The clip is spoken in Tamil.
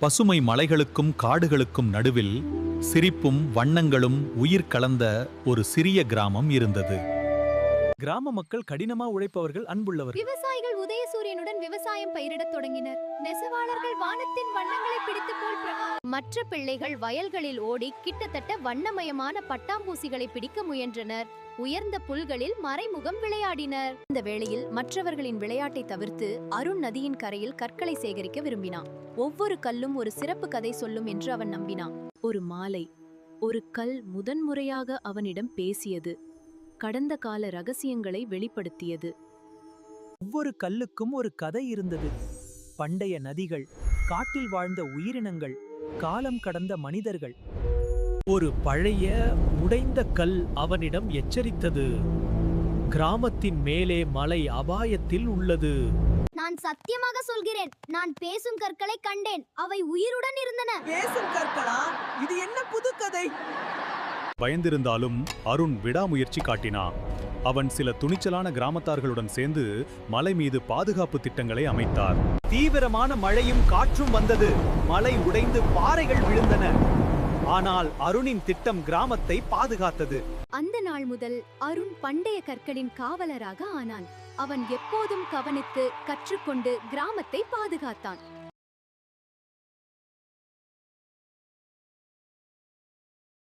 பசுமை மலைகளுக்கும் காடுகளுக்கும் நடுவில் சிரிப்பும் வண்ணங்களும் உயிர் கலந்த ஒரு சிறிய கிராமம் இருந்தது. கிராம மக்கள் கடினமா உழைப்பவர்கள், அன்புள்ளவர்கள். விவசாயிகள் உதயசூரியனுடன் விவசாயம் பயிரிடத் தொடங்கினர். நெசவாளர்கள் வானத்தின் வண்ணங்களை பிடித்து போல் மற்ற பிள்ளைகள் வயல்களில் ஓடி கிட்டத்தட்ட வண்ணமயமான பட்டாம்பூசிகளை பிடிக்க முயன்றனர். உயர்ந்த புல்களில் மறைமுகம் விளையாடினர். இந்த வேளையில் மற்றவர்களின் விளையாட்டை தவிர்த்து அருண் நதியின் கரையில் கற்களை சேகரிக்க விரும்பினான். ஒவ்வொரு கல்லும் ஒரு சிறப்பு கதை சொல்லும் என்று அவன் நம்பினான். ஒரு மாலை ஒரு கல் முதன்முறையாக அவனிடம் பேசியது. கடந்த கால ரகசியங்களை வெளிப்படுத்தியது. ஒவ்வொரு கல்லுக்கும் ஒரு கதை இருந்தது. பண்டைய நதிகள், காட்டில் வாழ்ந்த உயிரினங்கள், காலம் கடந்த மனிதர்கள். ஒரு பழைய உடைந்த கல் அவனிடம் எச்சரித்தது. கிராமத்தின் மேலே மலை அபாயத்தில் உள்ளது. நான் சத்தியமாக சொல்கிறேன், நான் பேசும் கற்களை கண்டேன். அவை உயிருடன் இருந்தன. பேசும் கற்களா? இது என்ன புது கதை? பயந்திருந்தாலும் அருண் விடாமுயற்சி காட்டினான். அவன் சில துணிச்சலான கிராமத்தார்களுடன் சேர்ந்து மலை மீது பாதுகாப்பு திட்டங்களை அமைத்தார். தீவிரமான மழையும் காற்றும் வந்தது. மலை உடைந்து பாறைகள் விழுந்தன. ஆனால் அருணின் திட்டம் கிராமத்தை பாதுகாத்தது. அந்த நாள் முதல் அருண் பண்டைய கற்களின் காவலராக ஆனான். அவன் எப்போதும் கவனித்து கற்றுக்கொண்டு கிராமத்தை பாதுகாத்தான்.